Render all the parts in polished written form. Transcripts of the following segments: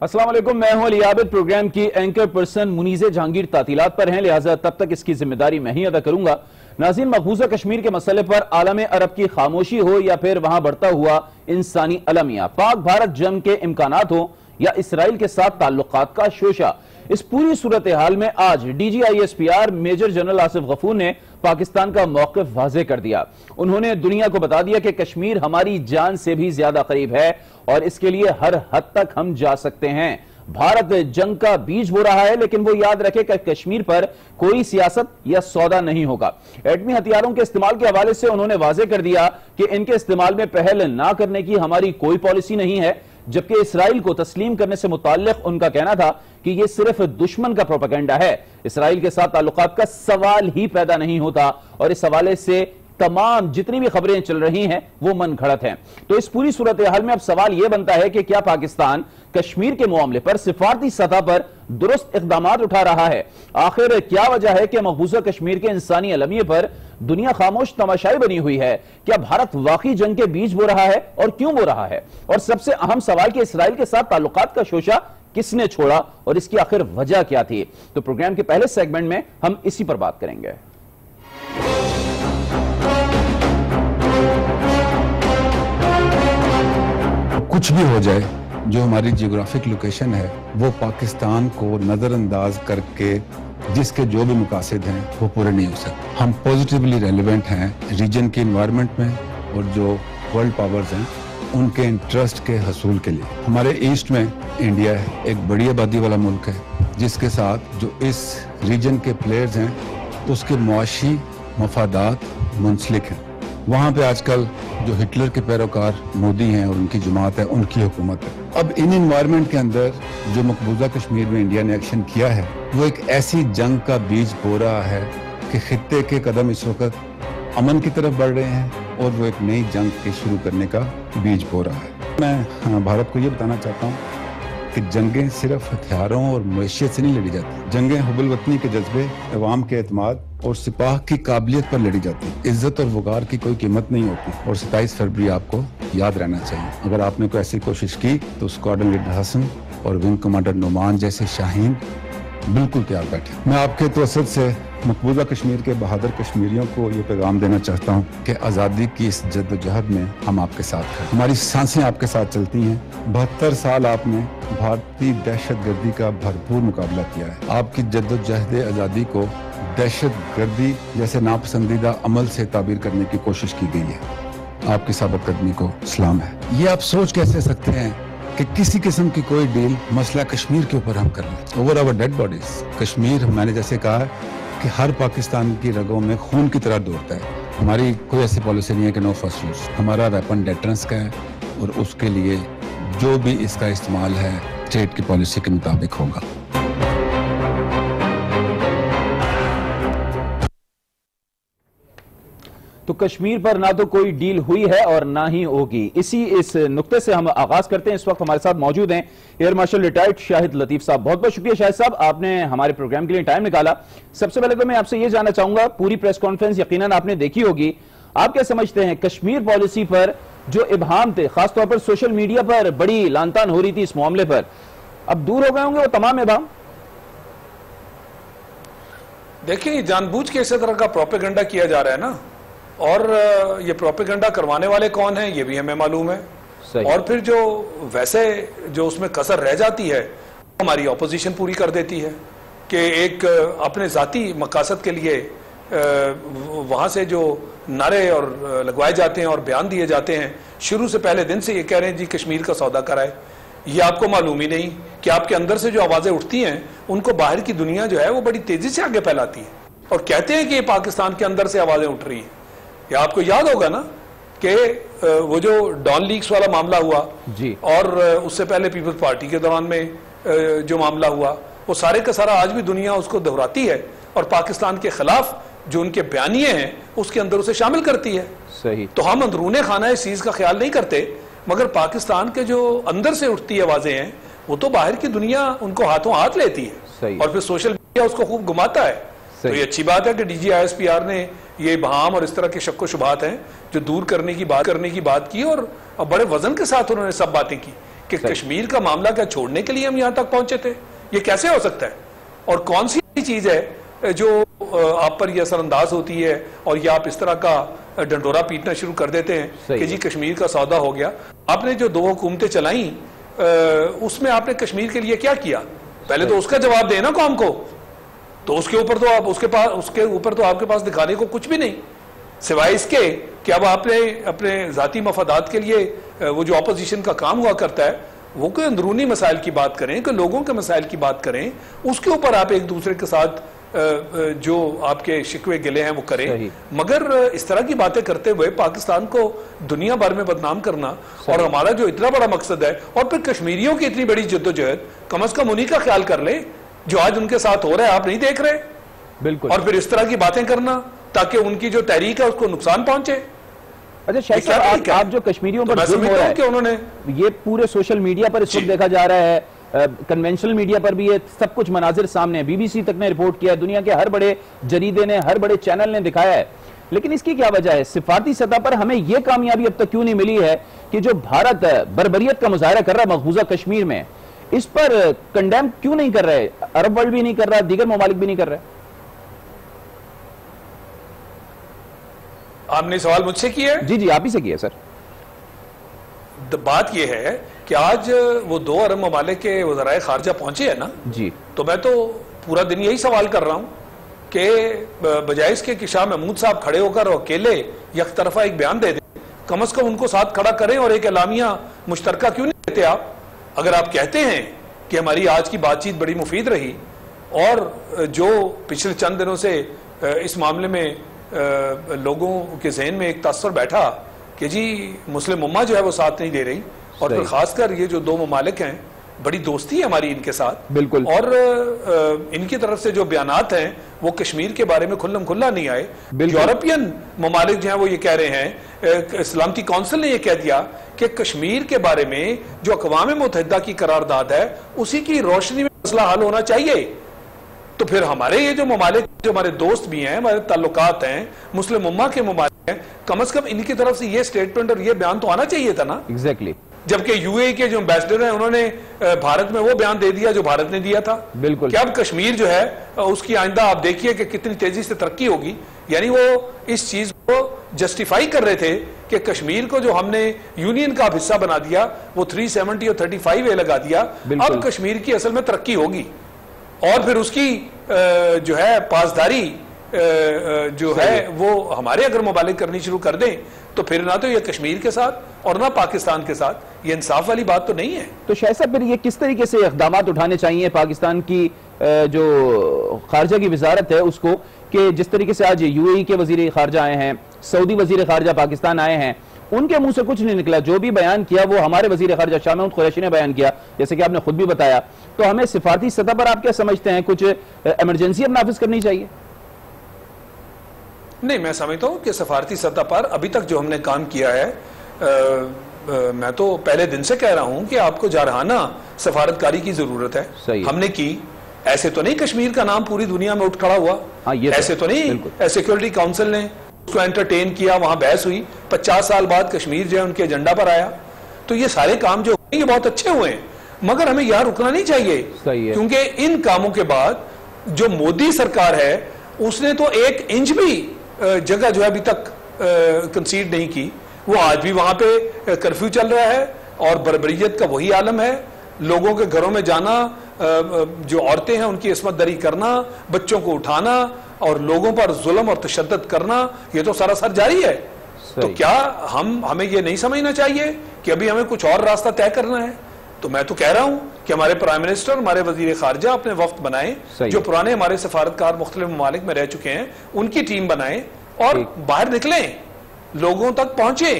अस्सलाम वालेकुम, मैं हूं अली आबिद। प्रोग्राम की एंकर पर्सन मुनीज़े जहांगीर तातीलात पर हैं, लिहाजा तब तक इसकी जिम्मेदारी मैं ही अदा करूंगा। नाज़रीन, मकबूजा कश्मीर के मसले पर आलम अरब की खामोशी हो या फिर वहां बढ़ता हुआ इंसानी अलमिया, पाक भारत जंग के इम्कानात हो या इसराइल के साथ ताल्लुकात का शोशा, इस पूरी सूरत हाल में आज DGISPR major general Asif Ghafoor ने पाकिस्तान का मौक़िफ़ वाज़े कर दिया। उन्होंने दुनिया को बता दिया कि कश्मीर हमारी जान से भी ज्यादा करीब है और इसके लिए हर हद तक हम जा सकते हैं। भारत जंग का बीज बो रहा है, लेकिन वो याद रखे कि कश्मीर पर कोई सियासत या सौदा नहीं होगा। एटमी हथियारों के इस्तेमाल के हवाले से उन्होंने वाजे कर दिया कि इनके इस्तेमाल में पहल ना करने की हमारी कोई पॉलिसी नहीं है, जबकि इसराइल को तस्लीम करने से मुताल्लिक उनका कहना था कि यह सिर्फ दुश्मन का प्रोपेगेंडा है। इसराइल के साथ ताल्लुकात का सवाल ही पैदा नहीं होता और इस हवाले से तमाम जितनी भी खबरें चल रही हैं वो मन घड़त हैं। तो इस पूरी सूरत हाल में अब सवाल यह बनता है कि क्या पाकिस्तान कश्मीर के मामले पर सिफारती सतह पर दुरुस्त इकदाम उठा रहा है? आखिर क्या वजह है कि मकबूजा कश्मीर के इंसानी अलमिये पर दुनिया खामोश तमाशाई बनी हुई है? क्या भारत वाकई जंग के बीज बो रहा है और क्यों बो रहा है? और सबसे अहम सवाल कि इसराइल के साथ ताल्लुकात का शोशा किसने छोड़ा और इसकी आखिर वजह क्या थी? तो प्रोग्राम के पहले सेगमेंट में हम इसी पर बात करेंगे। कुछ भी हो जाए, जो हमारी जियोग्राफिक लोकेशन है वो पाकिस्तान को नजरअंदाज करके जिसके जो भी मकासद हैं वो पूरे नहीं हो सकते। हम पॉजिटिवली रेलिवेंट हैं रीजन के इन्वायरमेंट में और जो वर्ल्ड पावर्स हैं उनके इंटरेस्ट के हसूल के लिए। हमारे ईस्ट में इंडिया है, एक बड़ी आबादी वाला मुल्क है, जिसके साथ जो इस रीजन के प्लेयर्स हैं उसके मुआशी मफादात मुंसलिक हैं। वहाँ पे आजकल जो हिटलर के पैरोकार मोदी हैं और उनकी जमात है, उनकी हुकूमत है। अब इन इन्वायरमेंट के अंदर जो मकबूजा कश्मीर में इंडिया ने एक्शन किया है वो एक ऐसी जंग का बीज बो रहा है कि खित्ते के कदम इस वक्त अमन की तरफ बढ़ रहे हैं और वो एक नई जंग के शुरू करने का बीज बो रहा है। मैं भारत को ये बताना चाहता हूँ कि जंगें सिर्फ हथियारों और मवेशियत से नहीं लड़ी जाती। जंगें हुब्बुल वतनी के जज्बे, अवाम के एतमाद और सिपाह की काबिलियत पर लड़ी जाती। इज्जत और वकार की कोई कीमत नहीं होती और 27 फरवरी आपको याद रहना चाहिए। अगर आपने कोई ऐसी कोशिश की तो स्क्वाड्रन लीडर हसन और विंग कमांडर नुमान जैसे शाहीन बिल्कुल तैयार बैठे। मैं आपके तवसत से मकबूजा कश्मीर के बहादुर कश्मीरियों को ये पैगाम देना चाहता हूँ कि आज़ादी की इस जद्दोजहद में हम आपके साथ हैं। हमारी सांसें आपके साथ चलती हैं। 72 साल आपने भारतीय दहशतगर्दी का भरपूर मुकाबला किया है। आपकी जद्दोजहद आज़ादी को दहशतगर्दी जैसे नापसंदीदा अमल से ताबीर करने की कोशिश की गई है। आपकी साबित कदमी को सलाम है। ये आप सोच कैसे सकते हैं कि किसी किस्म की कोई डील मसला कश्मीर के ऊपर हम कर लें? Over our dead bodies. Kashmir मैंने जैसे कहा कि हर पाकिस्तान की रगों में खून की तरह दौड़ता है। हमारी कोई ऐसी पॉलिसी नहीं है कि नो फर्स्ट यूज। हमारा वेपन डेटरेंस का है और उसके लिए जो भी इसका इस्तेमाल है स्टेट की पॉलिसी के मुताबिक होगा। तो कश्मीर पर ना तो कोई डील हुई है और ना ही होगी। इस नुक्ते से हम आगाज करते हैं। इस वक्त हमारे साथ मौजूद हैं air marshal retired Shahid Latif साहब। बहुत बहुत शुक्रिया शाहिद साहब, आपने हमारे प्रोग्राम के लिए टाइम निकाला। सबसे पहले तो मैं आपसे ये जानना चाहूंगा, पूरी प्रेस कॉन्फ्रेंस यकीनन आपने देखी होगी, आप क्या समझते हैं कश्मीर पॉलिसी पर जो इबहाम थे, खासतौर पर सोशल मीडिया पर बड़ी लानतान हो रही थी इस मामले पर, अब दूर हो गए होंगे वो तमाम इबहाम? देखिए, जानबूझ के इस तरह का प्रोपेगेंडा किया जा रहा है ना, और ये प्रोपेगेंडा करवाने वाले कौन हैं ये भी हमें मालूम है। और फिर जो वैसे जो उसमें कसर रह जाती है हमारी ऑपोजिशन पूरी कर देती है कि एक अपने ज़ाती मकासद के लिए वहाँ से जो नारे और लगवाए जाते हैं और बयान दिए जाते हैं, शुरू से पहले दिन से ये कह रहे हैं जी कश्मीर का सौदा कराए। ये आपको मालूम ही नहीं कि आपके अंदर से जो आवाज़ें उठती हैं उनको बाहर की दुनिया जो है वो बड़ी तेज़ी से आगे फैलाती है और कहते हैं कि ये पाकिस्तान के अंदर से आवाज़ें उठ रही हैं। या आपको याद होगा ना कि वो जो डॉन लीक्स वाला मामला हुआ जी, और उससे पहले पीपल्स पार्टी के दौरान में जो मामला हुआ, वो सारे का सारा आज भी दुनिया उसको दोहराती है और पाकिस्तान के खिलाफ जो उनके बयानिए हैं उसके अंदर उसे शामिल करती है। सही। तो हम अंदरूने खाना इस चीज का ख्याल नहीं करते, मगर पाकिस्तान के जो अंदर से उठती आवाजें हैं वो तो बाहर की दुनिया उनको हाथों हाथ लेती है और फिर सोशल मीडिया उसको खूब घुमाता है। तो ये अच्छी बात है कि DGISPR ने ये बहाम और इस तरह के शक व शुबहात हैं जो दूर करने की बात की और बड़े वजन के साथ उन्होंने सब बातें की कि कश्मीर का मामला क्या छोड़ने के लिए हम यहां तक पहुंचे थे? ये कैसे हो सकता है? और कौन सी चीज है जो आप पर यह असरअंदाज होती है और या आप इस तरह का डंडोरा पीटना शुरू कर देते हैं कि जी कश्मीर का सौदा हो गया? आपने जो 2 हुकूमतें चलाई उसमें आपने कश्मीर के लिए क्या किया? पहले तो उसका जवाब देना कौम को। तो उसके ऊपर तो आप उसके ऊपर तो आपके पास दिखाने को कुछ भी नहीं, सिवाय इसके कि अब आपने अपने जाती मफादात के लिए वो जो अपोजिशन का काम हुआ करता है वो कोई अंदरूनी मसाइल की बात करें, कोई लोगों के मसाइल की बात करें, उसके ऊपर आप एक दूसरे के साथ जो आपके शिकवे गिले हैं वो करें। मगर इस तरह की बातें करते हुए पाकिस्तान को दुनिया भर में बदनाम करना, और हमारा जो इतना बड़ा मकसद है, और फिर कश्मीरियों की इतनी बड़ी जद्दोजहद, कम अज कम उन्हीं का ख्याल कर ले जो आज उनके साथ हो रहा है, आप नहीं देख रहे। बिल्कुल। और फिर इस तरह की बातें करना ताकि उनकी जो तहरीक है उसको नुकसान पहुंचे। अच्छा शाहिद साहब, आप जो कश्मीरियों पर जुल्म हो रहा है कि उन्होंने ये पूरे सोशल मीडिया पर इस वक्त देखा जा रहा है, कन्वेंशनल मीडिया पर भी ये सब कुछ मनाजिर सामने है, बीबीसी तक ने रिपोर्ट किया है, दुनिया के हर बड़े जरीदे ने, हर बड़े चैनल ने दिखाया है, लेकिन इसकी क्या वजह है? सिफारती सतह पर हमें यह कामयाबी अब तक क्यों नहीं मिली है कि जो भारत बर्बरियत का मुजाहरा कर रहा है मकबूजा कश्मीर में, इस पर कंडेम क्यों नहीं कर रहे? अरब वर्ल्ड भी नहीं कर रहा, दीगर ममालिक भी नहीं कर रहे। आपने सवाल मुझसे किया है? जी जी, आप ही से किया सर। बात यह है कि आज वो 2 अरब ममालिक के वज़राए खारजा पहुंचे हैं ना जी, तो मैं तो पूरा दिन यही सवाल कर रहा हूं कि बजाय इसके कि शाह महमूद साहब खड़े होकर अकेले एक तरफा एक बयान दे दें, कम अज कम उनको साथ खड़ा करें और एक एलामिया मुश्तरका क्यों नहीं देते आप? अगर आप कहते हैं कि हमारी आज की बातचीत बड़ी मुफीद रही और जो पिछले चंद दिनों से इस मामले में लोगों के जहन में एक तस्वर बैठा कि जी मुस्लिम उम्मा जो है वो साथ नहीं दे रही, और फिर खासकर ये जो 2 ममालिक हैं, बड़ी दोस्ती है हमारी इनके साथ, बिल्कुल, और इनकी तरफ से जो बयानात हैं वो कश्मीर के बारे में खुल्लम खुल्ला नहीं आए। यूरोपियन ममालिक जो है वो ये कह रहे हैं, सलामती काउंसिल ने ये कह दिया कि कश्मीर के बारे में जो अक़वाम मुत्तहिदा की करारदाद है उसी की रोशनी में मसला हल होना चाहिए। तो फिर हमारे ये जो ममालिक, जो हमारे दोस्त भी हैं, हमारे ताल्लुकात हैं, मुस्लिम उम्मा के ममालिक हैं, कम अज कम इनकी तरफ से ये स्टेटमेंट और ये बयान तो आना चाहिए था ना। एग्जैक्टली। जबकि यूएई के जो एम्बेसडर हैं उन्होंने भारत में वो बयान दे दिया जो भारत ने दिया था। बिल्कुल। क्या अब कश्मीर जो है उसकी आइंदा आप देखिए कि कितनी तेजी से तरक्की होगी। यानी वो इस चीज को जस्टिफाई कर रहे थे कि कश्मीर को जो हमने यूनियन का हिस्सा बना दिया, वो 370 और 35A लगा दिया, अब कश्मीर की असल में तरक्की होगी, और फिर उसकी जो है पासदारी जो है वो हमारे अगर मुबालिग करनी शुरू कर दें तो फिर ना तो ये कश्मीर के साथ और ना पाकिस्तान के साथ, ये इंसाफ वाली बात तो नहीं है। तो शायद साहब फिर ये किस तरीके से इक़दाम उठाने चाहिए पाकिस्तान की जो खारजा की वजारत है उसको, कि जिस तरीके से आज यूएई के वजीर खारजा आए हैं, सऊदी वजीर खारजा पाकिस्तान आए हैं, उनके मुंह से कुछ नहीं निकला, जो भी बयान किया वो हमारे वजीर खारजा शाह महमूद कुरैशी ने बयान किया, जैसे कि आपने खुद भी बताया। तो हमें सिफारती सतह पर आप क्या समझते हैं, कुछ इमरजेंसी अब नाफिज करनी चाहिए? नहीं, मैं समझता हूं कि सफारती सतह पर अभी तक जो हमने काम किया है, मैं तो पहले दिन से कह रहा हूं कि आपको जारहाना सफारतकारी की जरूरत है। हमने की, ऐसे तो नहीं कश्मीर का नाम पूरी दुनिया में उठ खड़ा हुआ, ऐसे तो नहीं सिक्योरिटी काउंसिल ने उसको एंटरटेन किया, वहां बहस हुई, 50 साल बाद कश्मीर जो है उनके एजेंडा पर आया। तो ये सारे काम जो ये बहुत अच्छे हुए हैं, मगर हमें यहां रुकना नहीं चाहिए, क्योंकि इन कामों के बाद जो मोदी सरकार है उसने तो 1 इंच भी जगह जो है अभी तक कंसीड नहीं की। वो आज भी वहां पे कर्फ्यू चल रहा है और बर्बरियत का वही आलम है। लोगों के घरों में जाना, जो औरतें हैं उनकी इस्मत दरी करना, बच्चों को उठाना और लोगों पर जुल्म और तशद्दुद करना, ये तो सरासर जारी है। तो क्या हमें ये नहीं समझना चाहिए कि अभी हमें कुछ और रास्ता तय करना है? तो मैं तो कह रहा हूं कि हमारे प्राइम मिनिस्टर, हमारे वजीर खारजा अपने वफ्त बनाएं, जो पुराने हमारे सफारतकार मुख्तलिफ ममालिक में रह चुके हैं उनकी टीम बनाएं और बाहर निकलें, लोगों तक पहुंचे।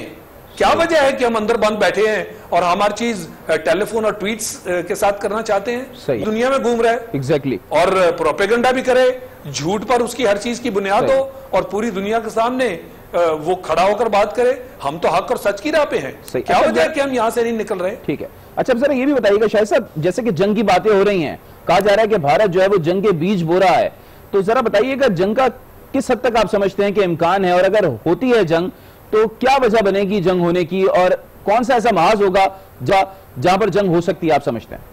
क्या वजह है कि हम अंदर बंद बैठे हैं और हमारी चीज टेलीफोन और ट्वीट्स के साथ करना चाहते हैं? दुनिया में घूम रहा है एग्जैक्टली और प्रोपेगेंडा भी करे, झूठ पर उसकी हर चीज की बुनियाद हो और पूरी दुनिया के सामने वो खड़ा होकर बात करे। हम तो हक और सच की राह पे हैं, क्या वजह है कि हम यहां से नहीं निकल रहे? ठीक है। अच्छा सर ये भी बताइएगा शायद साहब, जैसे कि जंग की बातें हो रही हैं, कहा जा रहा है कि भारत जो है वो जंग के बीज बो रहा है, तो जरा बताइएगा जंग का किस हद तक आप समझते हैं कि इम्कान है, और अगर होती है जंग तो क्या वजह बनेगी जंग होने की, और कौन सा ऐसा महाज होगा जहां जहां पर जंग हो सकती है, आप समझते हैं?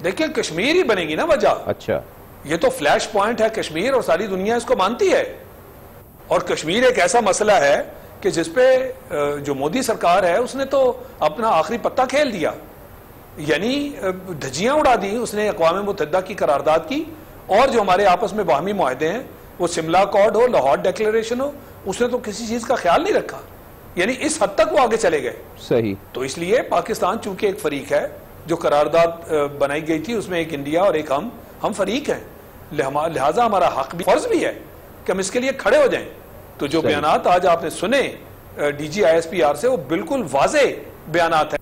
देखिए, कश्मीर ही बनेगी ना वजह। अच्छा, ये तो फ्लैश पॉइंट है कश्मीर, और सारी दुनिया इसको मानती है। और कश्मीर एक ऐसा मसला है कि जिसपे जो मोदी सरकार है उसने तो अपना आखिरी पत्ता खेल दिया, यानी धज्जियां उड़ा दी उसने अक़वाम मुत्तहिदा की करारदाद की, और जो हमारे आपस में बाहमी मुआहदे हैं, वो शिमला अकॉर्ड हो, लाहौर डिक्लेरेशन हो, उसने तो किसी चीज का ख्याल नहीं रखा। यानी इस हद तक वो आगे चले गए। सही। तो इसलिए पाकिस्तान चूंकि एक फरीक है, जो करारदाद बनाई गई थी उसमें एक इंडिया और एक हम फरीक हैं, लिहाजा हमारा हक भी, फर्ज भी है कि हम इसके लिए खड़े हो जाएं। तो जो बयानात आज आपने सुने डीजी ISPR से, वो बिल्कुल वाज़े बयानात है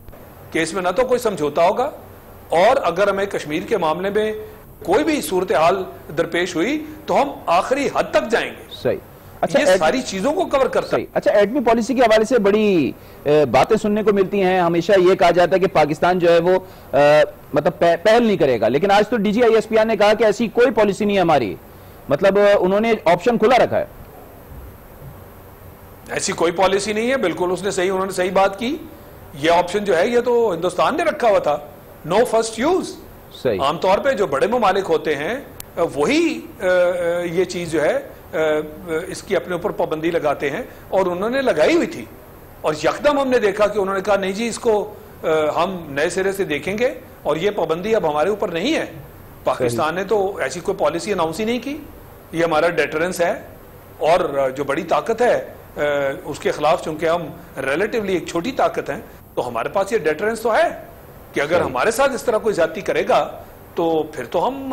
कि इसमें ना तो कोई समझौता होगा, और अगर हमें कश्मीर के मामले में कोई भी सूरत हाल दरपेश हुई तो हम आखिरी हद तक जाएंगे। सही। अच्छा, ये सारी चीजों को कवर करता है। अच्छा, एटमी पॉलिसी के हवाले से बड़ी बातें सुनने को मिलती हैं। हमेशा ये कहा जाता है कि पाकिस्तान जो है वो मतलब पहल नहीं करेगा, लेकिन आज तो डीजी ISPR ने कहा कि ऐसी कोई पॉलिसी नहीं है हमारी, मतलब उन्होंने ऑप्शन खुला रखा है। ऐसी कोई पॉलिसी नहीं है, बिल्कुल उन्होंने सही बात की। ये ऑप्शन जो है ये तो हिंदुस्तान ने रखा हुआ था, नो फर्स्ट यूज। आमतौर पे जो बड़े ममालिक होते हैं वही ये चीज जो है इसकी अपने ऊपर पाबंदी लगाते हैं, और उन्होंने लगाई हुई थी, और यकदम हमने देखा कि उन्होंने कहा नहीं जी, इसको हम नए सिरे से देखेंगे और ये पाबंदी अब हमारे ऊपर नहीं है। पाकिस्तान ने तो ऐसी कोई पॉलिसी अनाउंस ही नहीं की। ये हमारा डेटरेंस है, और जो बड़ी ताकत है उसके खिलाफ चूंकि हम रिलेटिवली एक छोटी ताकत हैं, तो हमारे पास ये डेटरेंस तो है कि अगर हमारे साथ इस तरह कोई ज्यादती करेगा तो फिर तो हम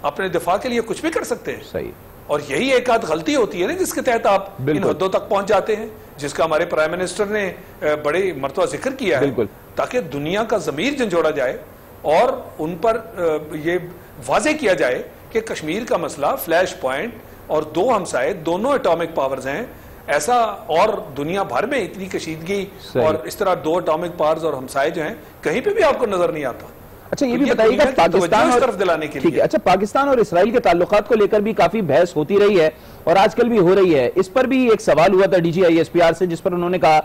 अपने दिफा के लिए कुछ भी कर सकते हैं। सही। और यही एक आध गलती होती है ना जिसके तहत आप इन हदों तक पहुंच जाते हैं, जिसका हमारे प्राइम मिनिस्टर ने बड़े मर्तबा जिक्र किया है, ताकि दुनिया का जमीर झंझोड़ा जाए और उन पर ये वाजे किया जाए कि कश्मीर का मसला फ्लैश पॉइंट, और दो हमसाए दोनों एटॉमिक पावर्स हैं ऐसा, और दुनिया भर में इतनी कशीदगी और इस तरह दो एटॉमिक पावर्स और हमसाए जो हैं कहीं पे भी आपको नजर नहीं आता। अच्छा, ये भी बताइएगा पाकिस्तान और तरफ दिलाने के लिए। अच्छा, पाकिस्तान और इसराइल के ताल्लुकात को लेकर भी काफी बहस होती रही है और आजकल भी हो रही है। इस पर भी एक सवाल हुआ था डीजी ISPR से, जिस पर उन्होंने कहा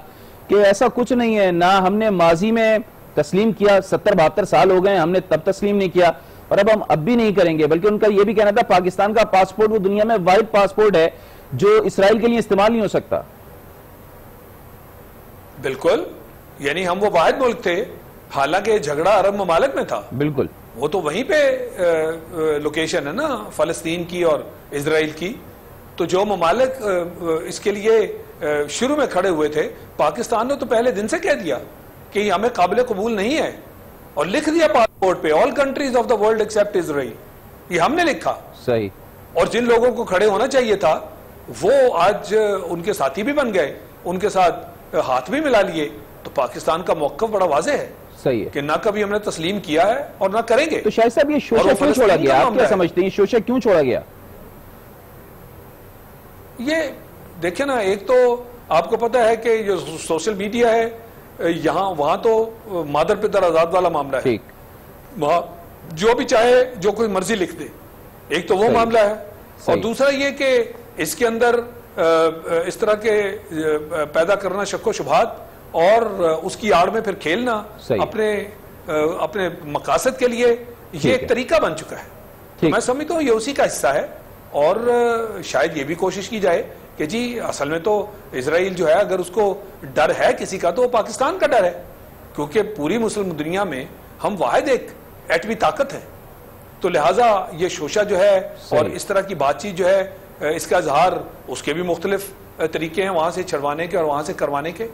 कि ऐसा कुछ नहीं है, ना हमने माजी में तस्लीम किया, 70-72 साल हो गए, हमने तब तस्लीम नहीं किया और अब भी नहीं करेंगे। बल्कि उनका यह भी कहना था पाकिस्तान का पासपोर्ट वो दुनिया में वाहिद पासपोर्ट है जो इसराइल के लिए इस्तेमाल नहीं हो सकता। बिल्कुल, यानी हम वो वाहिद मुल्क थे, हालांकि झगड़ा अरब ममालिक में था। बिल्कुल, वो तो वहीं पे लोकेशन है ना फलस्तीन की और इजराइल की। तो जो ममालिक इसके लिए शुरू में खड़े हुए थे, पाकिस्तान ने तो पहले दिन से कह दिया कि हमें काबिल कबूल नहीं है, और लिख दिया पासपोर्ट पे all countries of the world accept Israel. ये हमने लिखा। सही। और जिन लोगों को खड़े होना चाहिए था वो आज उनके साथी भी बन गए, उनके साथ हाथ भी मिला लिए। तो पाकिस्तान का मौक़िफ़ बड़ा वाज़ेह है। सही है कि ना कभी हमने तस्लीम किया है और ना करेंगे। तो शायद साहब ये शोशा क्यों छोड़ा गया? आप क्या समझते हैं शोशा क्यों छोड़ा गया? ये देखिए ना, एक तो आपको पता है कि जो सोशल मीडिया है यहाँ वहां तो मादर पितर आजाद वाला मामला है, वहां जो भी चाहे जो कोई मर्जी लिख दे, एक तो वो मामला है। और दूसरा ये कि इसके अंदर इस तरह के पैदा करना शक्को शुबहात और उसकी आड़ में फिर खेलना अपने मकासद के लिए, ये एक तरीका बन चुका है। तो मैं समझता हूँ ये उसी का हिस्सा है। और शायद ये भी कोशिश की जाए कि जी असल में तो इजराइल जो है अगर उसको डर है किसी का तो वो पाकिस्तान का डर है, क्योंकि पूरी मुस्लिम दुनिया में हम वाहिद एक एटमी ताकत है। तो लिहाजा ये शोशा जो है और इस तरह की बातचीत जो है इसका इजहार उसके भी मुख्तलिफ तरीके हैं वहां से छड़वाने के और वहां से करवाने के।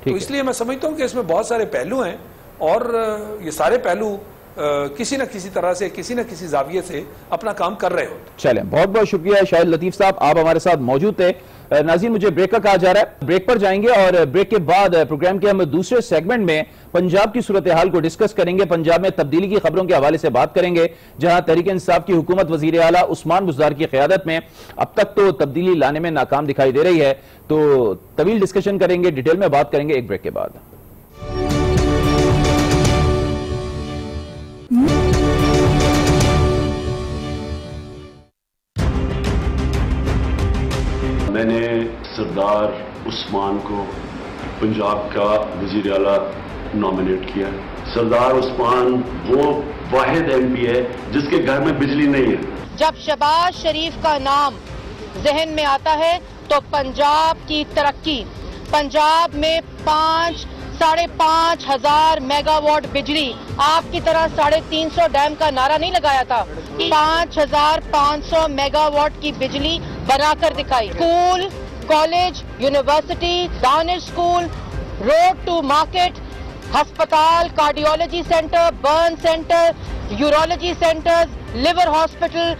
तो इसलिए मैं समझता हूं कि इसमें बहुत सारे पहलू हैं और ये सारे पहलू किसी न किसी तरह से किसी न किसी जाविये से अपना काम कर रहे होते। चलें, बहुत बहुत शुक्रिया शाहिद लतीफ साहब, आप हमारे साथ मौजूद थे। नाज़रीन, मुझे ब्रेक का कहा जा रहा है, ब्रेक पर जाएंगे और ब्रेक के बाद प्रोग्राम के हम दूसरे सेगमेंट में पंजाब की सूरत हाल को डिस्कस करेंगे। पंजाब में तब्दीली की खबरों के हवाले से बात करेंगे, जहां तहरीक इंसाफ की हुकूमत वजीर आला उस्मान बुज़दार की क़यादत में अब तक तो तब्दीली लाने में नाकाम दिखाई दे रही है। तो तवील डिस्कशन करेंगे, डिटेल में बात करेंगे एक ब्रेक के बाद। मैंने सरदार उस्मान को पंजाब का वज़ीर आला नॉमिनेट किया। सरदार उस्मान वो वाहिद MP है जिसके घर में बिजली नहीं है। जब शहबाज शरीफ का नाम जहन में आता है तो पंजाब की तरक्की, पंजाब में 5-5.5 हजार मेगावाट बिजली, आपकी तरह 350 डैम का नारा नहीं लगाया था, 5,500 मेगावाट की बिजली बनाकर दिखाई। School, college, university, Danish school, road to market, अस्पताल, cardiology centre, burn centre, urology centres, liver hospital,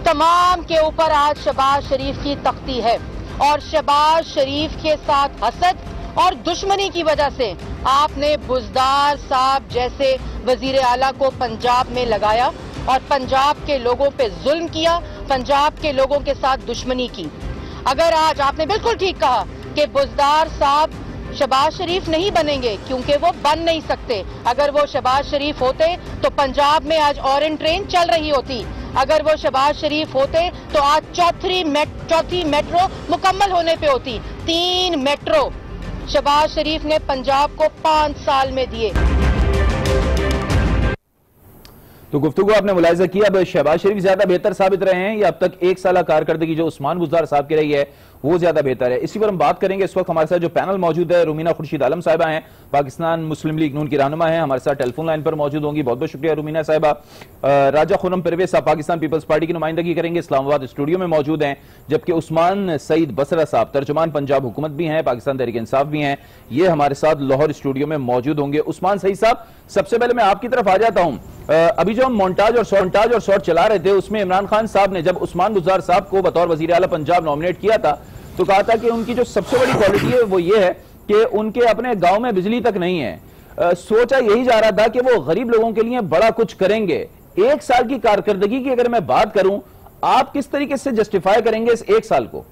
तमाम के ऊपर आज शहबाज शरीफ की तख्ती है। और शहबाज शरीफ के साथ हसद और दुश्मनी की वजह से आपने बुज़दार साहब जैसे वजीर आला को पंजाब में लगाया और पंजाब के लोगों पे जुल्म किया, पंजाब के लोगों के साथ दुश्मनी की। अगर आज आपने बिल्कुल ठीक कहा कि बुज़दार साहब शहबाज शरीफ नहीं बनेंगे क्योंकि वो बन नहीं सकते। अगर वो शहबाज शरीफ होते तो पंजाब में आज ऑरेंज ट्रेन चल रही होती। अगर वो शहबाज शरीफ होते तो आज चौथी मेट्रो मुकम्मल होने पे होती। 3 मेट्रो शहबाज शरीफ ने पंजाब को 5 साल में दिए। तो गुफ्तगू आपने मुलाहिजा किया, अब शहबाज शरीफ ज्यादा बेहतर साबित रहे हैं या अब तक 1 साल कारकर्दगी जो उस्मान बुज़दार साहब की रही है वो ज्यादा बेहतर है? इसी पर हम बात करेंगे। इस वक्त हमारे साथ जो पैनल मौजूद है, रुमीना खुर्शीद आलम साहिबा हैं, पाकिस्तान मुस्लिम लीग नून की रहनुमा है, हमारे साथ टेलीफोन लाइन पर मौजूद होंगी। बहुत बहुत शुक्रिया रुमीना साहिबा। राजा खुरम परवेज साहब पाकिस्तान पीपल्स पार्टी की नुमाइंदगी करेंगे, इस्लामाबाद स्टूडियो में मौजूद हैं। जबकि उस्मान सईद बसरा साहब तर्जुमान पंजाब हुकूमत भी हैं, पाकिस्तान तहरीक इंसाफ भी हैं, ये हमारे साथ लाहौर स्टूडियो में मौजूद होंगे। उस्मान सईद साहब, सबसे पहले मैं आपकी तरफ आ जाता हूं। अभी जो हम मोन्टाज और शॉर्ट चला रहे थे उसमें इमरान खान साहब ने जब उस्मान बुज़दार साहब को बतौर वजीर आला पंजाब नॉमिनेट किया था तो कहा था कि उनकी जो सबसे बड़ी क्वालिटी है वो ये है कि उनके अपने गांव में बिजली तक नहीं है। सोचा यही जा रहा था कि वो गरीब लोगों के लिए बड़ा कुछ करेंगे। 1 साल की कारकर्दगी की अगर मैं बात करूं, आप किस तरीके से जस्टिफाई करेंगे इस 1 साल को?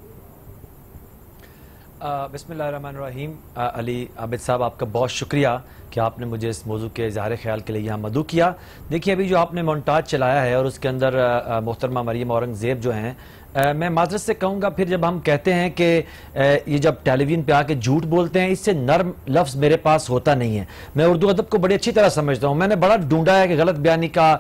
बिस्मिल्लाहिर्रहमानिर्रहीम। अली आबिद साहब, आपका बहुत शुक्रिया कि आपने मुझे इस मौजू के इज़हार ख्याल के लिए यहाँ मदऊ किया। देखिए, अभी जो आपने मोन्टाज चलाया है और उसके अंदर मोहतरमा मरियम औरंगज़ेब जो हैं, मैं माजरत से कहूँगा, फिर जब हम कहते हैं कि ये जब टेलीविजन पे आके झूठ बोलते हैं, इससे नर्म लफ्ज़ मेरे पास होता नहीं है। मैं उर्दू अदब को बड़ी अच्छी तरह समझता हूँ। मैंने बड़ा ढूंढा है कि गलत बयानी का,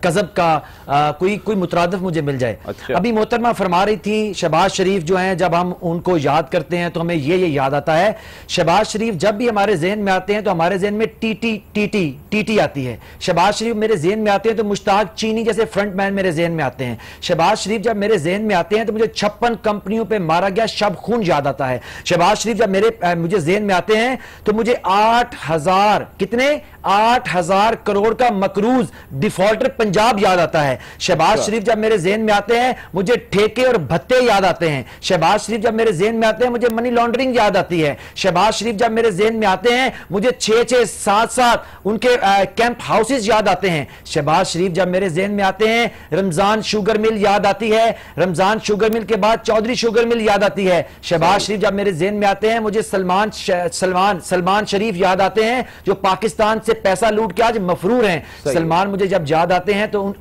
कज़ब का कोई मुतरादिफ मुझे मिल जाए। अच्छा। अभी मोहतरमा फरमा रही थी शहबाज शरीफ जो हैं, जब हम उनको याद करते हैं तो हमें ये याद आता है। शहबाज शरीफ जब भी हमारे जहन में आते हैं तो हमारे जहन में टीटी आती है। शहबाज शरीफ मेरे जहन में आते हैं तो मुश्ताक चीनी जैसे फ्रंट मैन मेरे जहन में आते हैं। शहबाज शरीफ जब मेरे जहन में आते हैं तो मुझे 56 कंपनियों पे मारा गया शब खून याद आता है। शहबाज शरीफ जब मुझे ज़हन में आते हैं तो मुझे 8,000 करोड़ का मकरूज डिफॉल्टर पंजाब याद आता है। शहबाज शरीफ जब मेरे ज़हन में आते हैं मुझे ठेके और भत्ते याद आते हैं। शहबाज शरीफ जब मेरे ज़हन में आते हैं मुझे मनी लॉन्ड्रिंग याद आती है। शहबाज शरीफ जब मेरे ज़हन में आते हैं मुझे 6-6, 7-7 उनके कैंप हाउसेज याद आते हैं। शहबाज शरीफ जब मेरे ज़हन में आते हैं रमजान शुगर मिल याद आती है। रमजान शुगर मिल के बाद चौधरी शुगर मिल याद आती है। शहबाज शरीफ जब मेरे ज़हन में आते हैं मुझे सलमान शरीफ याद आते हैं जो पाकिस्तान से पैसा लूट के आज मफरूर हैं। सलमान मुझे जब याद आते हैं तो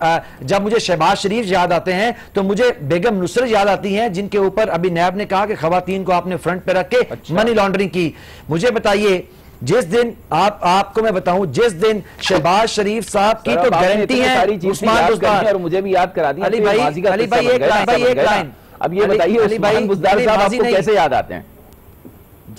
जब मुझे शहबाज शरीफ याद आते हैं तो मुझे बेगम नुसरत याद आती हैं, जिनके ऊपर अभी नैब ने कहा कि खवातीन को आपने फ्रंट पे रख के मनी लॉन्ड्रिंग की। मुझे बताइए, जिस दिन आपको मैं बताऊं, जिस दिन शहबाज शरीफ साहब की तो गारंटी है उस्मान बुज़दार, और मुझे भी याद करा दी। अली भाई एक लाइन अब ये बताइए, उस्मान बुज़दार साहब आपको कैसे याद आते हैं?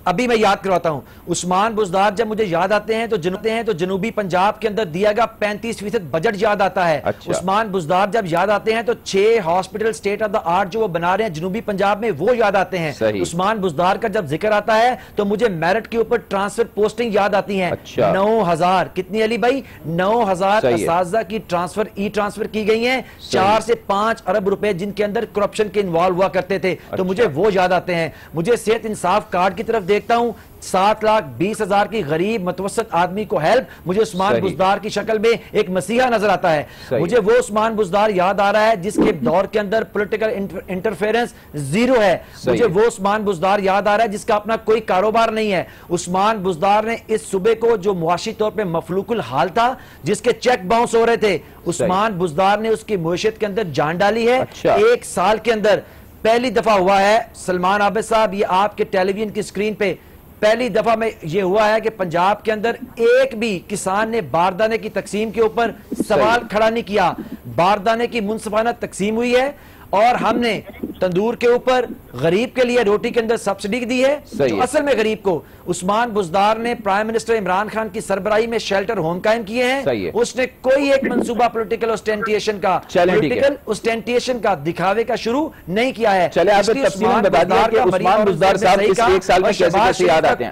अभी मैं याद करवाता हूं। उस्मान बुज़दार जब मुझे याद आते हैं तो जनूबी पंजाब के अंदर दिया गया 35% बजट याद आता है। अच्छा। उस्मान बुज़दार जब याद आते हैं तो 6 hospital state of the art जो वो बना रहे हैं जनूबी पंजाब में, वो याद आते हैं। उस्मान बुज़दार का जब जिक्र आता है तो मुझे मेरिट के ऊपर ट्रांसफर पोस्टिंग याद आती है। अच्छा। 9,000 कितनी अली भाई? 9,000 असातिज़ा की ई ट्रांसफर की गई है। 4 से 5 अरब रुपए जिनके अंदर करप्शन के इन्वॉल्व हुआ करते थे। तो मुझे वो याद आते हैं। मुझे सेहत इंसाफ कार्ड की तरफ देखता हूं, 7,20,000 की गरीब मतवसत आदमी को हेल्प, मुझे उस्मान बुज़दार की शक्ल में एक मसीहा नजर आता है। मुझे वो उस्मान बुज़दार याद आ रहा है जिसके दौर के अंदर पॉलिटिकल इंटरफेरेंस जीरो है। मुझे वो उस्मान बुज़दार याद आ रहा है जिसका अपना कोई कारोबार नहीं है। उस्मान बुज़दार ने इस सूबे को जो मुआशी तौर पर मफलूकुल हाल था, जिसके चेक बाउंस हो रहे थे, उस्मान बुज़दार ने उसकी मुआशत के अंदर जान डाली है। 1 साल के अंदर पहली दफा हुआ है। सलमान आबिद साहब, ये आपके टेलीविजन की स्क्रीन पे पहली दफा में ये हुआ है कि पंजाब के अंदर एक भी किसान ने बारदाने की तकसीम के ऊपर सवाल खड़ा नहीं किया। बारदाने की मुनसिफाना तकसीम हुई है और हमने तंदूर के ऊपर गरीब के लिए रोटी के अंदर सब्सिडी दी है, जो असल में गरीब को उस्मान बुज़दार ने प्राइम मिनिस्टर इमरान खान की सरबराही में शेल्टर होम कायम किए हैं। उसने कोई एक मंसूबा पॉलिटिकल ऑस्टेंटिएशन का दिखावे का शुरू नहीं किया है। चले आप तफसीलन बता दिया कि उस्मान बुज़दार साहब इस एक साल में कैसे याद आते हैं।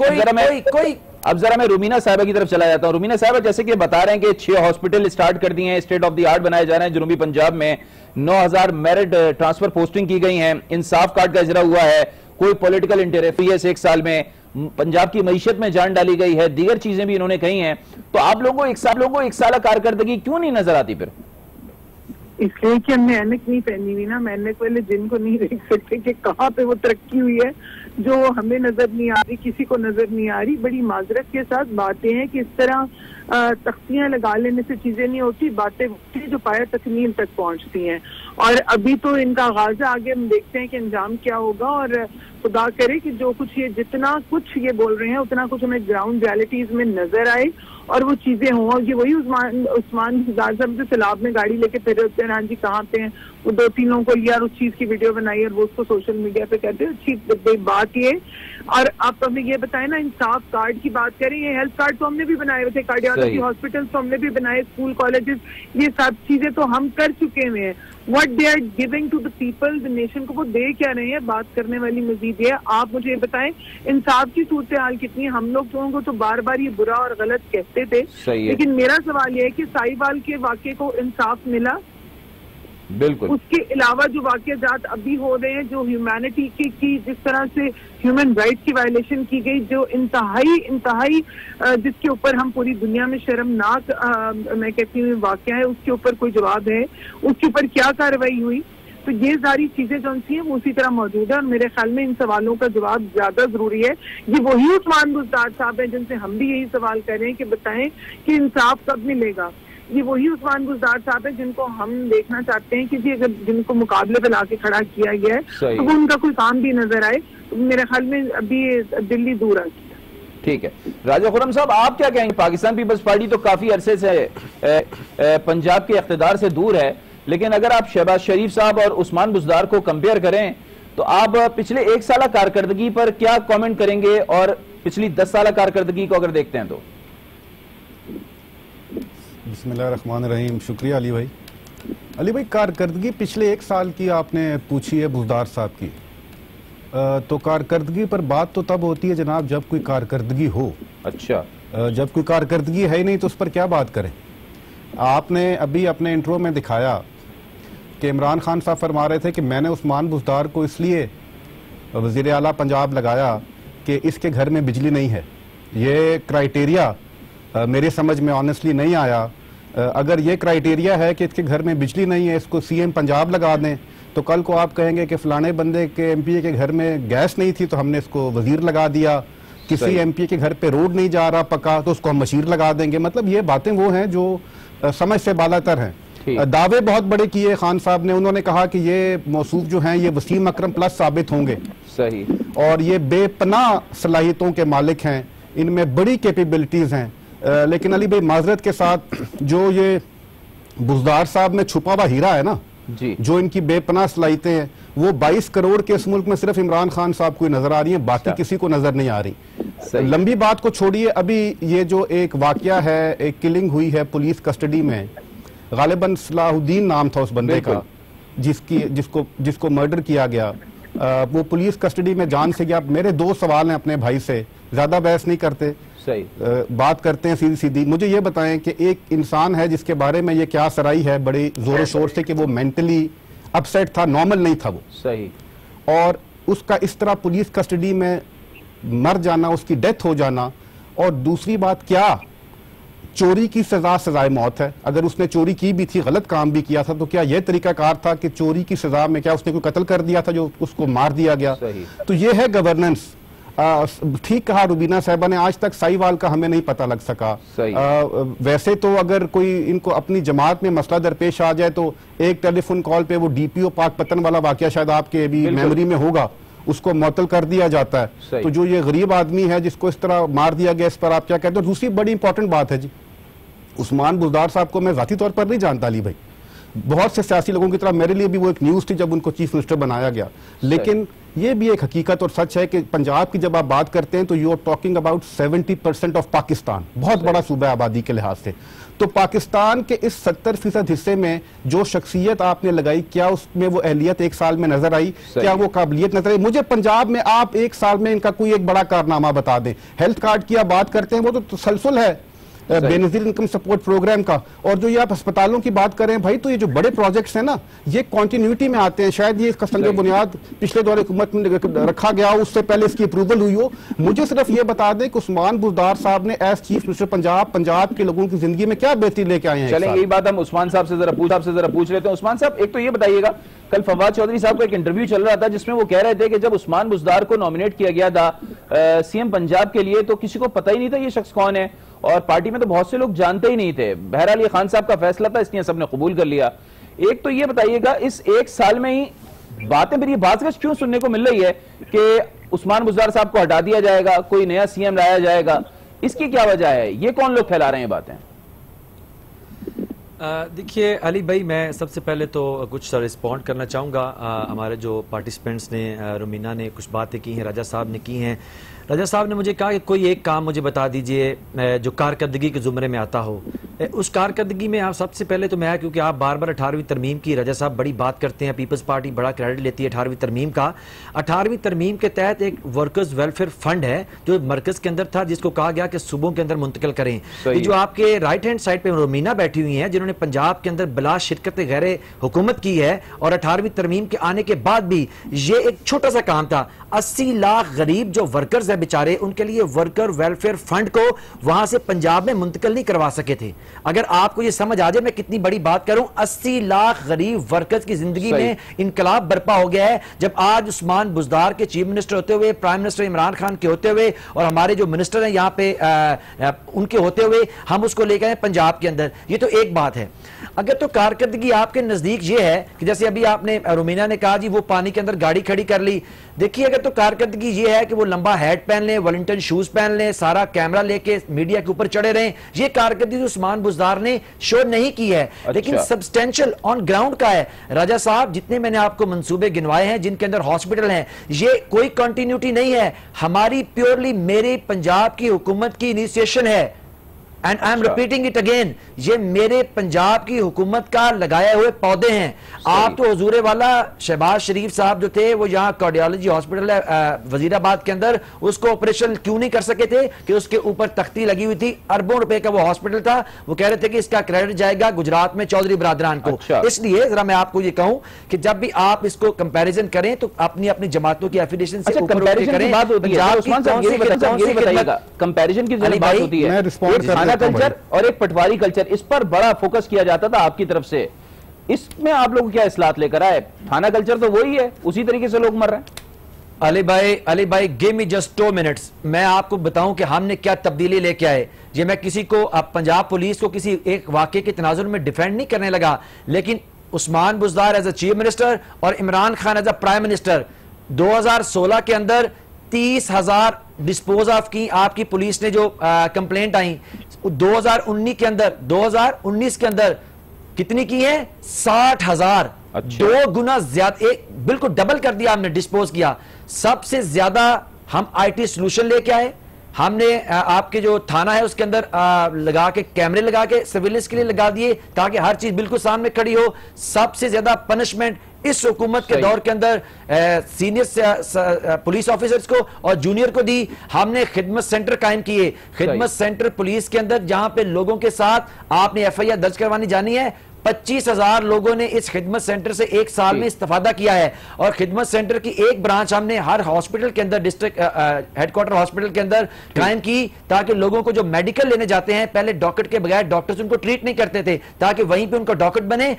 अब जरा मैं रुमीना साहिबा की तरफ चला जाता हूं। रुमीना साहिबा, जैसे कि बता रहे हैं कि 6 हॉस्पिटल स्टार्ट कर दिए हैं, स्टेट ऑफ द आर्ट बनाए जा रहे हैं जनूबी पंजाब में, 9000 मेरिट ट्रांसफर पोस्टिंग की गई हैं, इंसाफ कार्ड का इजरा हुआ है, कोई पॉलिटिकल इंटरफेरेंस एक साल में, पंजाब की मईशत में जान डाली गई है, दीगर चीजें भी इन्होंने कही हैं। तो आप लोगों को एक साल कारकर्दगी क्यों नहीं नजर आती फिर? इसलिए कि हमने ऐनक नहीं पहनी हुई ना, हम ऐनक वाले जिन को नहीं देख सकते कि कहाँ पे वो तरक्की हुई है जो हमें नजर नहीं आ रही, किसी को नजर नहीं आ रही। बड़ी माजरत के साथ बातें हैं कि इस तरह तख्तियां लगा लेने से चीजें नहीं होती, बातें जो पाया तकमील तक पहुंचती हैं। और अभी तो इनका आगाज है, आगे हम देखते हैं कि अंजाम क्या होगा। और खुदा करे कि जो कुछ ये जितना कुछ ये बोल रहे हैं उतना कुछ हमें ग्राउंड रियलिटीज में नजर आए और वो चीजें हों। ये वही उस्मान बुज़दार साहब जो सैलाब में गाड़ी लेके फिर होते हैं, हाँ जी कहाँ पे हैं, वो 2-3 लोगों को लिया और उस चीज की वीडियो बनाई और वो उसको सोशल मीडिया पे कहते हैं। अच्छी बात ये। और आप हमें ये बताएं ना, इंसाफ कार्ड की बात करें, ये हेल्थ कार्ड तो हमने भी बनाए हुए थे, कार्डियोलॉजी हॉस्पिटल तो हमने भी बनाए, स्कूल कॉलेजेस, ये सब चीजें तो हम कर चुके हुए हैं। What they are giving to the people, the nation को वो दे क्या रहे हैं, बात करने वाली मजीद है। आप मुझे बताएं इंसाफ की सूरत हाल कितनी है। हम लोग को तो बार बार ये बुरा और गलत कहते थे, लेकिन मेरा सवाल ये है कि साहिवाल के वाकये को इंसाफ मिला? बिल्कुल। उसके अलावा जो वाकयात अभी हो रहे हैं, जो ह्यूमैनिटी की जिस तरह से ह्यूमन राइट्स की वायलेशन की गई, जो इंतहाई जिसके ऊपर हम पूरी दुनिया में शर्मनाक मैं कहती हूँ वाकया है, उसके ऊपर कोई जवाब है, उसके ऊपर क्या कार्रवाई हुई? तो ये सारी चीजें जो सी हैं वो उसी तरह मौजूद है और मेरे ख्याल में इन सवालों का जवाब ज्यादा जरूरी है। ये वही उस्मान बुज़दार साहब हैं जिनसे हम भी यही सवाल कर रहे हैं कि बताएं कि इंसाफ कब मिलेगा। ये वही उस्मान बुज़दार साहब है जिनको हम देखना चाहते हैं कि जी अगर जिनको मुकाबले पे लाके खड़ा किया गया है तो वो उनका कोई काम भी नजर आए। तो मेरे ख्याल में अभी दिल्ली दूर आ गई। ठीक है, राजा खुर्रम साहब आप क्या कहेंगे? पाकिस्तान पीपल्स पार्टी तो काफी अरसे से पंजाब के इख्तिदार से दूर है, लेकिन अगर आप शहबाज शरीफ साहब और उस्मान बुज़दार को कंपेयर करें तो आप पिछले 1 साल कारकर्दगी पर क्या कमेंट करेंगे और पिछली 10 साल कारकर्दगी को अगर देखते हैं तो? बिस्मिल्लाहिर्रहमानिर्रहीम। शुक्रिया अली भाई। अली भाई, कारकर्दगी पिछले 1 साल की आपने पूछी है बुज़दार साहब की, तो कारकर्दगी पर बात तो तब होती है जनाब जब कोई कारकर्दगी हो। अच्छा, जब कोई कारकर्दगी है ही नहीं तो उस पर क्या बात करें? आपने अभी अपने इंट्रो में दिखाया कि इमरान खान साहब फरमा रहे थे कि मैंने उस्मान बुज़दार को इसलिए वज़ीर आला पंजाब लगाया कि इसके घर में बिजली नहीं है। ये क्राइटेरिया मेरे समझ में ऑनेस्टली नहीं आया। अगर ये क्राइटेरिया है कि इसके घर में बिजली नहीं है, इसको सीएम पंजाब लगा दें, तो कल को आप कहेंगे कि फलाने बंदे के एमपीए के घर में गैस नहीं थी तो हमने इसको वजीर लगा दिया, किसी एमपीए के घर पे रोड नहीं जा रहा पक्का तो उसको हम मशीर लगा देंगे। मतलब ये बातें वो हैं जो समझ से बालातर हैं। दावे बहुत बड़े किए खान साहब ने, उन्होंने कहा कि ये मौसूफ जो हैं ये वसीम अकरम प्लस साबित होंगे। सही। और ये बेपनाह सलाहियतों के मालिक हैं, इनमें बड़ी कैपेबिलिटीज हैं। लेकिन अली भाई माजरत के साथ जो ये बुज़दार साहब में छुपा हुआ हीरा है ना जी, जो इनकी बेपनाह सलाहियतें हैं, वो 22 करोड़ के इस मुल्क में सिर्फ इमरान खान साहब को नजर आ रही है, बाकी किसी को नजर नहीं आ रही। लंबी बात को छोड़िए, अभी ये जो एक वाकया है, एक किलिंग हुई है पुलिस कस्टडी में, गालिबन सलाहुद्दीन नाम था उस बंदे का जिसको मर्डर किया गया, वो पुलिस कस्टडी में जान से गया। मेरे 2 सवाल हैं अपने भाई से, ज्यादा बहस नहीं करते, सही बात करते हैं सीधी सीधी। मुझे ये बताएं कि एक इंसान है जिसके बारे में ये क्या सराई है बड़े जोरों शोर से कि वो मेंटली अपसेट था, नॉर्मल नहीं था वो, सही, और उसका इस तरह पुलिस कस्टडी में मर जाना, उसकी डेथ हो जाना। और दूसरी बात, क्या चोरी की सजा सजाए मौत है? अगर उसने चोरी की भी थी, गलत काम भी किया था, तो क्या यह तरीकाकार था कि चोरी की सजा में क्या उसने कोई कत्ल कर दिया था जो उसको मार दिया गया? तो ये है गवर्नेंस। ठीक कहा रुबीना साहिबा ने, आज तक साहिवाल का हमें नहीं पता लग सका। वैसे तो अगर कोई इनको अपनी जमात में मसला दरपेश आ जाए तो एक टेलीफोन कॉल पे वो डीपीओ पाकपतन वाला वाकया शायद आपके भी मेमोरी में होगा, उसको मुअत्तल कर दिया जाता है। तो जो ये गरीब आदमी है जिसको इस तरह मार दिया गया, इस पर आप क्या कहते हो? दूसरी बड़ी इंपॉर्टेंट बात है जी, उस्मान बुज़दार साहब को मैं ज़ाती तौर पर नहीं जानता अली भाई, बहुत से सियासी लोगों की तरह मेरे लिए भी वो एक न्यूज़ थी जब उनको चीफ मिनिस्टर बनाया गया, लेकिन ये भी एक हकीकत और सच है कि पंजाब की जब आप बात करते हैं तो you are talking about 70% of Pakistan, बहुत बड़ा सूबा है आबादी के लिहाज से। तो पाकिस्तान के इस 70% हिस्से में जो शख्सियत आपने लगाई, क्या उसमें वो अहलियत एक साल में नजर आई? क्या वो काबिलियत नजर आई? मुझे पंजाब में आप एक साल में इनका कोई एक बड़ा कारनामा बता दें। हेल्थ कार्ड की आप बात करते हैं, वो तो तसलसल है बेनजीर इनकम सपोर्ट प्रोग्राम का। और जो ये आप अस्पतालों की बात करें भाई, तो ये जो बड़े प्रोजेक्ट्स हैं ना, ये कंटिन्यूटी में आते हैं। शायद ये इसका संग बुनियाद पिछले दौर हुकूमत में रखा गया, उससे पहले इसकी अप्रूवल हुई हो। मुझे सिर्फ ये बता दें कि उस्मान बुज़दार साहब ने एज चीफ मिनिस्टर पंजाब के लोगों की जिंदगी में क्या बेहतरी लेके आए हैं? चलें, यही बात हम उस्मान साहब से जरा पूछ लेते हैं। उस्मान साहब, एक तो ये बताइएगा, कल फवाद चौधरी साहब का एक इंटरव्यू चल रहा था जिसमें वो कह रहे थे कि जब उस्मान बुज़दार को नॉमिनेट किया गया था सीएम पंजाब के लिए तो किसी को पता ही नहीं था ये शख्स कौन है, और पार्टी में तो बहुत से लोग जानते ही नहीं थे। बहरहाल ये खान साहब का फैसला था, इसलिए सबने कबूल कर लिया। एक तो ये बताइएगा, इस एक साल में ही बातें फिर ये बात क्यों सुनने को मिल रही है कि उस्मान बुज़दार साहब को हटा दिया जाएगा, कोई नया सीएम लाया जाएगा, इसकी क्या वजह है? ये कौन लोग फैला रहे हैं बातें? देखिए अली भाई, मैं सबसे पहले तो कुछ रिस्पॉन्ड करना चाहूँगा। हमारे जो पार्टिसिपेंट्स ने, रुमीना ने कुछ बातें की हैं, राजा साहब ने की हैं। राजा साहब ने मुझे कहा कि कोई एक काम मुझे बता दीजिए जो कारकर्दगी के ज़ुमरे में आता हो। उस कारकर्दगी में आप सबसे पहले तो मैं, क्योंकि आप बार बार 18वीं तरमीम की राजा साहब बड़ी बात करते हैं, पीपल्स पार्टी बड़ा क्रेडिट लेती है 18वीं तरमीम का। 18वीं तरमीम के तहत एक वर्कर्स वेलफेयर फंड है जो मरकज के अंदर था, जिसको कहा गया कि सूबों के अंदर मुंतकिल करें। ये जो आपके राइट हैंड साइड पे रुमीना बैठी हुई हैं, जिन्होंने पंजाब के अंदर बिला शिरकत गैर हुकूमत की है, और 18वीं तरमीम के आने के बाद भी ये एक छोटा सा काम था। 80 लाख गरीब जो वर्कर्स है बेचारे, उनके लिए वर्कर वेलफेयर फंड को वहां से पंजाब में मुंतकिल नहीं करवा सके थे। अगर आपको ये समझ आ जाए मैं कितनी बड़ी बात करूं, 80 लाख गरीब वर्कर्स की जिंदगी में इनकलाब बर्पा हो गया है, जब आज उस्मान बुज़दार के चीफ मिनिस्टर होते हुए, प्राइम मिनिस्टर इमरान खान के होते हुए, और हमारे जो मिनिस्टर हैं यहाँ पे उनके होते हुए हम उसको लेकर आए पंजाब के अंदर। ये तो एक बात है। अगर तो कारकर्दगी आपके नजदीक ये है कि जैसे अभी आपने रुमीना ने कहा जी वो पानी के अंदर गाड़ी खड़ी कर ली, देखिए अगर तो कारकर्दगी ये है कि वो लंबा हैट पहन लें, वॉलंटियर शूज पहन लें, सारा कैमरा लेके मीडिया के ऊपर चढ़े रहें, ये कारकर्दगी उस्मान बुज़दार ने शो नहीं की है। लेकिन सब्सटेंशियल ऑन ग्राउंड का है। राजा साहब, जितने मैंने आपको मंसूबे गिनवाए हैं जिनके अंदर हॉस्पिटल हैं, ये कोई कंटिन्यूटी नहीं है, हमारी प्योरली मेरे पंजाब की हुकूमत की इनिशिएशन है। And I am repeating it again, ये मेरे पंजाब की हुकूमत का लगाए हुए पौधे हैं। आप तो हुजूरे वाला शहबाज शरीफ साहब जो थे, वो यहाँ कार्डियोलॉजी हॉस्पिटल है वजीराबाद के अंदर, उसको ऑपरेशन क्यों नहीं कर सके थे? कि उसके ऊपर तख्ती लगी हुई थी, अरबों रुपए का वो हॉस्पिटल था। वो कह रहे थे कि इसका क्रेडिट जाएगा गुजरात में चौधरी बरादरान को। इसलिए जरा मैं आपको ये कहूं कि जब भी आप इसको कंपैरिजन करें तो अपनी अपनी जमातों की एफिलिएशन से कंपैरिजन करें। कंपैरिजन की बात होती है, कल्चर और एक पटवारी कल्चर, इस पर बड़ा फोकस किया जाता था आपकी तरफ से। इसमें आप लोग क्या इस्लाहत लेकर आए? थाना कल्चर तो वही है, उसी तरीके से लोग मर रहे हैं। अली भाई गिव मी जस्ट 2 मिनट्स, मैं आपको बताऊं कि हमने क्या तब्दीली लेके आए। ये मैं किसी को, अब पंजाब पुलिस को किसी एक वाकये के तनाजुर में डिफेंड नहीं करने लगा, लेकिन Usman Buzdar as a chief minister और Imran Khan as a prime minister 2016 के अंदर 30,000 डिस्पोज ऑफ की आपकी पुलिस ने जो कंप्लेंट आई। 2019 के अंदर कितनी की है? 60,000। 2 गुना ज्यादा, एक बिल्कुल डबल कर दिया हमने, डिस्पोज किया। सबसे ज्यादा हम IT सोल्यूशन लेके आए। हमने आपके जो थाना है उसके अंदर लगा के कैमरे लगा के सर्विलेंस के लिए लगा दिए ताकि हर चीज बिल्कुल सामने खड़ी हो। सबसे ज्यादा पनिशमेंट इस हुकूमत के दौर के अंदर सीनियर पुलिस ऑफिसर्स को और जूनियर को दी। हमने खिदमत सेंटर कायम किए। खिदमत सेंटर पुलिस के अंदर जहां पे लोगों के साथ आपने FIR दर्ज करवानी जानी है, 25,000 लोगों ने इस खिदमत सेंटर से एक साल में इस्तेफादा किया है। और खिदमत सेंटर की एक ब्रांच हमने हर हॉस्पिटल के अंदर, डिस्ट्रिक्ट हेडक्वार्टर हॉस्पिटल के अंदर कायम की, ताकि लोगों को जो मेडिकल लेने जाते हैं पहले डॉक्टर के बगैर डॉक्टर्स उनको ट्रीट नहीं करते थे, ताकि वहीं पे उनका डॉक्टर बने।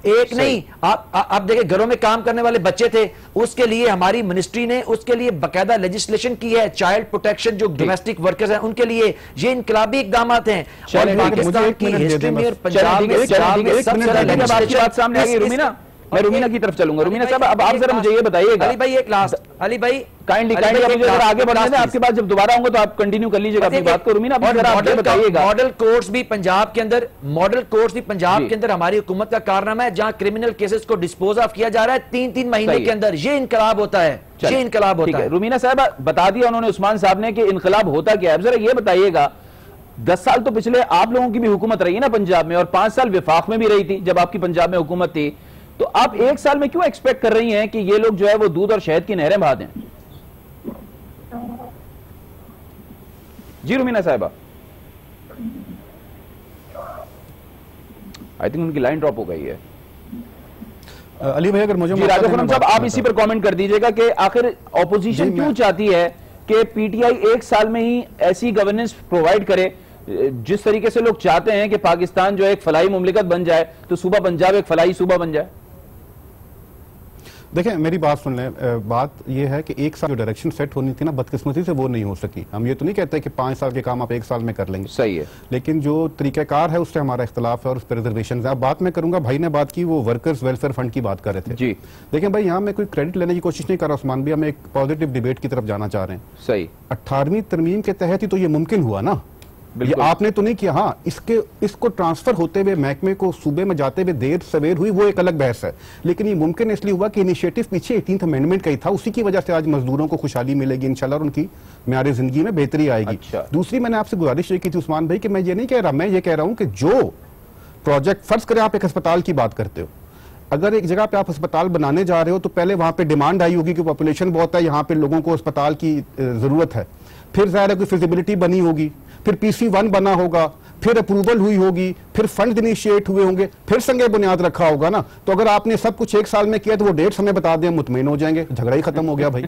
एक नहीं, आप देखिए घरों में काम करने वाले बच्चे थे, उसके लिए हमारी मिनिस्ट्री ने उसके लिए बाकायदा लेजिस्लेशन की है। चाइल्ड प्रोटेक्शन, जो डोमेस्टिक वर्कर्स हैं उनके लिए ये इनकलाबी इकदाम हैं। और पाकिस्तान की हिस्ट्री में और पंजाब में आपकी बात सामने आ गई। रुमीना, मैं रुमीना की तरफ चलूंगा। रुमीना साहब, अब आप जरा मुझे ये बताइएगा। अली भाई एक लास्ट, अली भाई काइंडली आगे बढ़ना है, आपके पास जब दोबारा होंगे तो आप कंटिन्यू कर लीजिएगा अपनी बात को। रुमीना बताइएगा, मॉडल कोर्ट्स भी पंजाब के अंदर हमारी हुकूमत का कारनामा है, जहां क्रिमिनल केसेस को डिस्पोज ऑफ किया जा रहा है 3-3 महीने के अंदर। ये इनकलाब होता है, ये इनकलाब होता है। रुमीना साहब बता दिया उन्होंने, उस्मान साहब ने, कि इनकलाब होता क्या है। जरा ये बताइएगा, 10 साल तो पिछले आप लोगों की भी हुकूमत रही है ना पंजाब में, और 5 साल विफाक में भी रही थी जब आपकी पंजाब में हुकूमत थी, तो आप 1 साल में क्यों एक्सपेक्ट कर रही हैं कि ये लोग जो है वो दूध और शहद की नहरें बहा दें? जी रुमीना साहिबा, आई थिंक उनकी लाइन ड्रॉप हो गई है। अली भाई अगर मुझे राजा खुरम साहब आप इसी पर कमेंट कर दीजिएगा कि आखिर ऑपोजिशन क्यों चाहती है कि पीटीआई 1 साल में ही ऐसी गवर्नेंस प्रोवाइड करे जिस तरीके से लोग चाहते हैं कि पाकिस्तान जो है एक फलाई मुमलिकत बन जाए, तो सूबा पंजाब एक फलाई सूबा बन जाए। देखें मेरी बात सुन लें, बात यह है कि 1 साल जो डायरेक्शन सेट होनी थी ना, बदकिस्मती से वो नहीं हो सकी। हम ये तो नहीं कहते कि 5 साल के काम आप 1 साल में कर लेंगे, सही है, लेकिन जो तरीकाकार है उससे हमारा इख्तलाफ है और उस पर रिजर्वेशन है। अब बात मैं करूंगा, भाई ने बात की वो वर्कर्स वेलफेयर फंड की बात कर रहे थे जी। देखें भाई, यहाँ मैं कोई क्रेडिट लेने की कोशिश नहीं कर रहा उस्मान भी, हम एक पॉजिटिव डिबेट की तरफ जाना चाह रहे हैं। सही, 18वीं तरमीम के तहत ही तो ये मुमकिन हुआ ना, ये आपने तो नहीं किया। हाँ, इसको ट्रांसफर होते हुए महकमे को सूबे में जाते हुए देर सवेर हुई, वो एक अलग बहस है, लेकिन ये मुमकिन इसलिए हुआ कि इनिशिएटिव पीछे 18th अमेंडमेंट का ही था। उसी की वजह से आज मजदूरों को खुशहाली मिलेगी इंशाल्लाह और उनकी म्यारे जिंदगी में बेहतरी आएगी। अच्छा। दूसरी मैंने आपसे गुजारिश ये की थी उस्मान भाई कि मैं ये नहीं कह रहा, मैं ये कह रहा हूं कि जो प्रोजेक्ट, फर्ज करें आप एक अस्पताल की बात करते हो, अगर एक जगह पे आप अस्पताल बनाने जा रहे हो तो पहले वहां पे डिमांड आई होगी कि पॉपुलेशन बहुत है, यहाँ पे लोगों को अस्पताल की जरूरत है, फिर ज़ाहिर है कोई फिजिबिलिटी बनी होगी, फिर PC1 बना होगा, फिर अप्रूवल हुई होगी, फिर फंड इनिशिएट हुए होंगे, फिर संगे बुनियाद रखा होगा ना। तो अगर आपने सब कुछ 1 साल में किया तो वो डेट्स हमें बता दें, मुतमईन हो जाएंगे, झगड़ा ही खत्म हो गया भाई।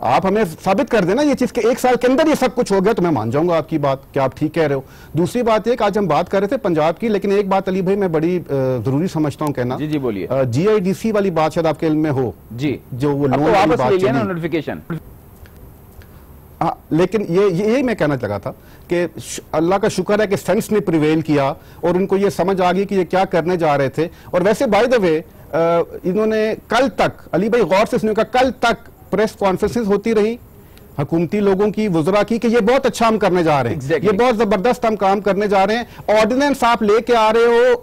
आप हमें साबित कर देना ये चीज के 1 साल के अंदर ये सब कुछ हो गया, तो मैं मान जाऊंगा आपकी बात कि आप ठीक कह रहे हो। दूसरी बात ये कि आज हम बात कर रहे थे पंजाब की, लेकिन एक बात अली भाई मैं बड़ी जरूरी समझता हूं कहना। जी बोलिए। GIDC वाली बात शायद आपके इल्म में हो जी, जो वो लोन वाली बात चली नोटिफिकेशन। हाँ, लेकिन यही मैं कहना लगा था कि अल्लाह का शुक्र है कि सेंस ने प्रिवेल किया और उनको ये समझ आ गई कि ये क्या करने जा रहे थे। और वैसे बाय द वे इन्होंने कल तक, अली भाई गौर से सुनिएगा, कल तक प्रेस कॉन्फ्रेंसेस होती रही हुकूमती लोगों की, वुज़रा की, कि ये बहुत अच्छा हम करने जा रहे हैं, ये बहुत जबरदस्त हम काम करने जा रहे हैं। ऑर्डिनेंस आप लेके आ रहे हो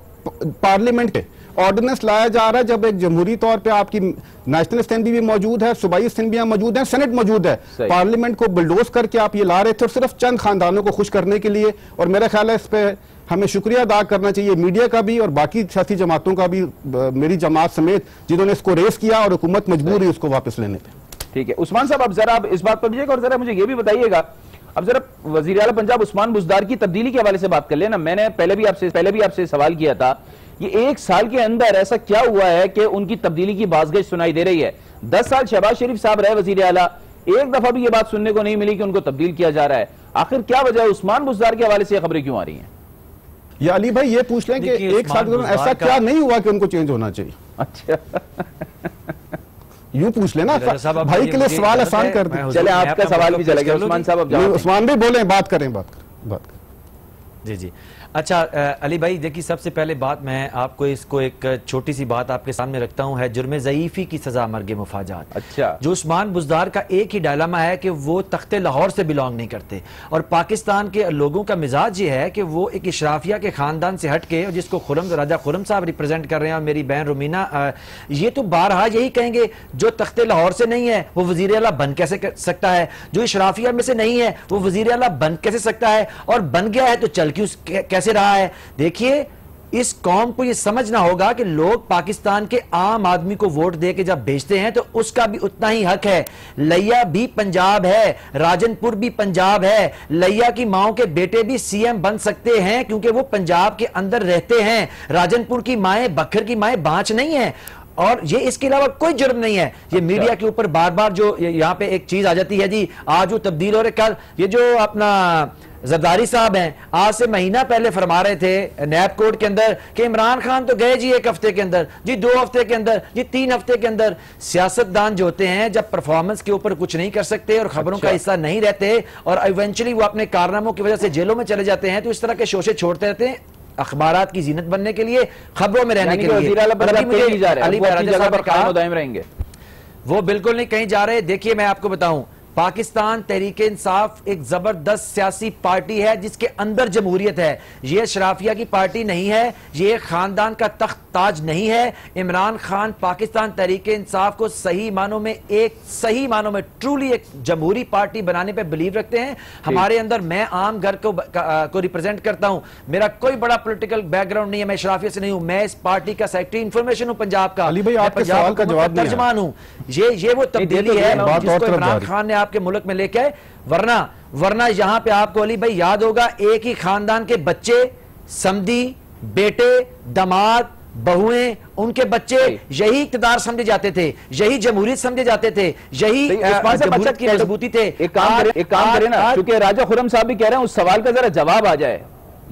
पार्लियामेंट पे, ऑर्डिनेंस लाया जा रहा है जब एक जमहूरी तौर पे आपकी नेशनल असेंबली भी मौजूद है, सूबाई असेंबलियां मौजूद हैं, सेनेट मौजूद है, पार्लियामेंट को बुलडोज करके आप ये ला रहे थे और सिर्फ चंद खानदानों को खुश करने के लिए। और मेरा ख्याल है इस पे हमें शुक्रिया अदा करना चाहिए मीडिया का भी और बाकी सियासी जमातों का भी, मेरी जमात समेत, जिन्होंने इसको रेस किया और हुकूमत मजबूर है उसको वापस लेने पर। ठीक है उस्मान साहब, अब जरा आप इस बात पर दीजिएगा और जरा मुझे ये भी बताइएगा, अब जरा वजीर आला पंजाब उस्मान बुज़दार की तब्दीली के हवाले से बात कर लेना। मैंने पहले भी आपसे सवाल किया था, ये 1 साल के अंदर ऐसा क्या हुआ है कि उनकी तब्दीली की बाज़गश सुनाई दे रही है? 10 साल शहबाज शरीफ साहब रहे वजीर आला, एक दफा भी ये बात सुनने को नहीं मिली कि उनको तब्दील किया जा रहा है। आखिर क्या वजह है? उस्मान बुज़दार के हवाले से खबरें क्यों आ रही हैं? या अली भाई ये पूछ लें कि 1 साल के दौरान ऐसा क्या नहीं हुआ कि उनको चेंज होना चाहिए? अच्छा यूं पूछ लेना, भाई के लिए सवाल आसान कर दे। चले आपका सवाल भी चलेगा उस्मान साहब, उस्मान भी बोले, बात करें। जी अच्छा अली भाई देखिए, सबसे पहले बात मैं आपको इसको एक छोटी सी बात आपके सामने रखता हूं, है जुर्म ज़ईफ़ी की सजा मर्ग मुफाजात। अच्छा, जो उस्मान बुज़दार का एक ही डायलामा है कि वो तख्ते लाहौर से बिलोंग नहीं करते और पाकिस्तान के लोगों का मिजाज ये है कि वो एक इशराफिया के खानदान से हट के, जिसको राजा खुरम साहब रिप्रेजेंट कर रहे हैं और मेरी बहन रुमीना ये तो बारहा यही कहेंगे, जो तख्ते लाहौर से नहीं है वो वज़ीर आला बन कैसे कर सकता है, जो इशराफिया में से नहीं है वो वज़ीर आला बन कैसे सकता है, और बन गया है तो चल क्यों कैसे रहा है। देखिए इस कौम को यह समझना होगा कि लोग पाकिस्तान के आम आदमी को वोट दे के जब भेजते हैं तो उसका भी उतना ही हक है। लैया भी पंजाब है, राजनपुर भी पंजाब है, लैया की माओ के बेटे भी CM बन सकते हैं क्योंकि वो पंजाब के अंदर रहते हैं। राजनपुर की माएं, बखर की माएं बांच नहीं है और ये इसके अलावा कोई जुर्म नहीं है। ये मीडिया के ऊपर बार बार जो यहाँ पे एक चीज आ जाती है जी, आज वो तब्दील हो रहे, कल ये जो अपना जरदारी साहब हैं आज से महीना पहले फरमा रहे थे नैब कोर्ट के अंदर कि इमरान खान तो गए जी 1 हफ्ते के अंदर, जी 2 हफ्ते के अंदर, जी 3 हफ्ते के अंदर। सियासतदान जो होते हैं जब परफॉर्मेंस के ऊपर कुछ नहीं कर सकते और खबरों का हिस्सा नहीं रहते और इवेंचुअली वो अपने कारनामों की वजह से जेलों में चले जाते हैं, तो इस तरह के शोशे छोड़ते रहते हैं अखबारात की जीनत बनने के लिए, खबरों में रहने के लिए। वो बिल्कुल नहीं कहीं जा रहे। देखिए मैं आपको बताऊं, पाकिस्तान तहरीक इंसाफ एक जबरदस्त सियासी पार्टी है जिसके अंदर जमहूरियत है। ये शराफिया की पार्टी नहीं है, ये खानदान का तख्त ताज नहीं है। इमरान खान पाकिस्तान तहरीक इंसाफ को सही मानों में ट्रूली एक जमहूरी पार्टी बनाने पे बिलीव रखते हैं। हमारे अंदर, मैं आम घर को रिप्रेजेंट करता हूं, मेरा कोई बड़ा पॉलिटिकल बैकग्राउंड नहीं है, मैं शराफिया से नहीं हूं, मैं इस पार्टी का सेक्रेटरी इंफॉर्मेशन हूं पंजाब का, अली भाई आपके सवाल का जवाब तर्जमान हूं। ये वो तब्दीली है जिसको इमरान खान ने आपके मुल्क में लेके आए। वरना यहां पे आपको अली भाई याद होगा, एक ही खानदान के बच्चे, समधी, बेटे, दामाद, बहुएं, उनके बच्चे यही इक़्तिदार समझे जाते थे, यही जमहूरियत समझे जाते थे, यही जमहूरियत की मजबूती थे। एक काम करें ना, क्योंकि राजा खुर्रम साहब भी कह रहे हैं, उस सवाल का जरा जवाब आ जाए।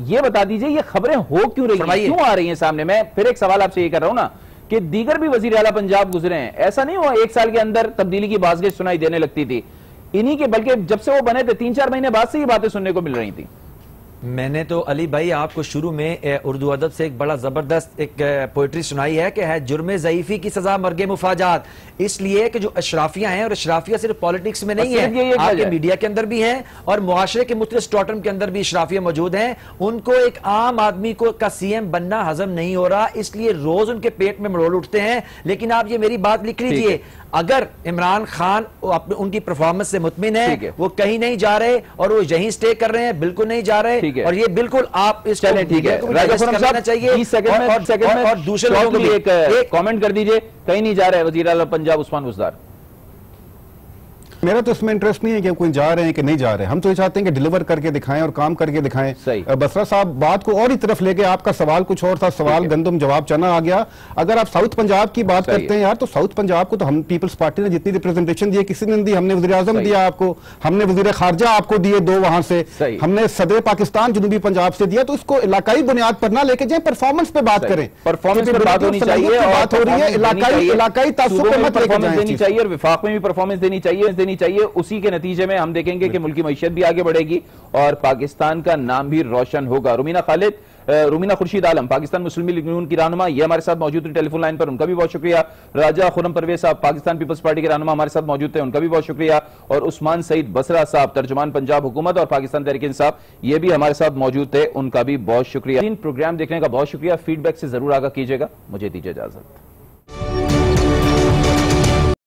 ये बता दीजिए, ये खबरें हो क्यों रही हैं, क्यों आ रही हैं सामने? मैं फिर एक सवाल आपसे ये कर रहा हूं ना कि दीगर भी वजीर आला पंजाब गुजरे हैं, ऐसा नहीं हुआ एक साल के अंदर तब्दीली की बाज़ सुनाई देने लगती थी इन्हीं के, बल्कि जब से वो बने थे 3-4 महीने बाद से ये बातें सुनने को मिल रही थी। मैंने तो अली भाई आपको शुरू में उर्दू अदब से एक बड़ा जबरदस्त एक पोइट्री सुनाई है कि है जुर्मे ज़ईफ़ी की सजा मर्गे मुफाजात, इसलिए कि जो अशराफियां हैं, और अशराफिया सिर्फ पॉलिटिक्स में नहीं है, आपके मीडिया के अंदर भी हैं और मुआशरे के मुख्तलिफ स्टॉटम के अंदर भी अशराफिया मौजूद हैं। उनको एक आम आदमी को का सीएम बनना हजम नहीं हो रहा, इसलिए रोज उनके पेट में मरोड़ उठते हैं। लेकिन आप ये मेरी बात लिख लीजिए, अगर इमरान खान उनकी परफॉर्मेंस से मुतमिन है, वो कहीं नहीं जा रहे और वो यहीं स्टे कर रहे हैं, बिल्कुल नहीं जा रहे, और ये बिल्कुल आप इस चलें, ठीक है, चाहिए 20 सेकंड में और दूसरे लोगों के लिए एक कमेंट कर दीजिए। कहीं नहीं जा रहे वजीर आला पंजाब उस्मान बुज़दार। मेरा तो इसमें इंटरेस्ट नहीं है कि कोई जा रहे हैं कि नहीं जा रहे हैं, हम तो ये चाहते हैं कि डिलीवर करके दिखाएं और काम करके दिखाएं। बसरा साहब बात को और ही तरफ लेके, आपका सवाल कुछ और था, सवाल गंदम जवाब चना आ गया। अगर आप साउथ पंजाब की बात करते हैं यार, तो साउथ पंजाब को तो हम पीपल्स पार्टी ने जितनी रिप्रेजेंटेशन दी है किसी ने दी, हमने वज़ीर आज़म दिया आपको, हमने वज़ीर खारजा आपको दिए 2 वहां से, हमने सदर पाकिस्तान जनूबी पंजाब से दिया। तो इसको इलाकाई बुनियाद पर ना लेके जाए, परफॉर्मेंस पे बात करें, परफॉर्मेंस पर बात होनी चाहिए, बात हो रही है इलाकाई तासुब पे मत लेके देनी चाहिए और विफाक में भी परफॉर्मेंस देनी चाहिए। उसी के नतीजे में हम देखेंगे कि मुल्की मईशत भी आगे बढ़ेगी और पाकिस्तान का नाम भी रोशन होगा। रुमीना खुर्शीद आलम पाकिस्तान मुस्लिम लीग नून की रहनुमा, ये हमारे साथ मौजूद थे टेलीफोन लाइन पर, उनका भी बहुत शुक्रिया। राजा खुर्रम परवेज साहब पाकिस्तान पीपल्स पार्टी के रहनुमा हमारे साथ मौजूद थे, उनका भी बहुत शुक्रिया। और उस्मान सईद बसरा साहब तर्जुमान पंजाब हुकूमत और पाकिस्तान तहरीक इंसाफ, ये भी हमारे साथ मौजूद थे, उनका भी बहुत शुक्रिया। प्रोग्राम देखने का बहुत शुक्रिया, फीडबैक से जरूर आगाह कीजिएगा। मुझे दीजिए इजाजत।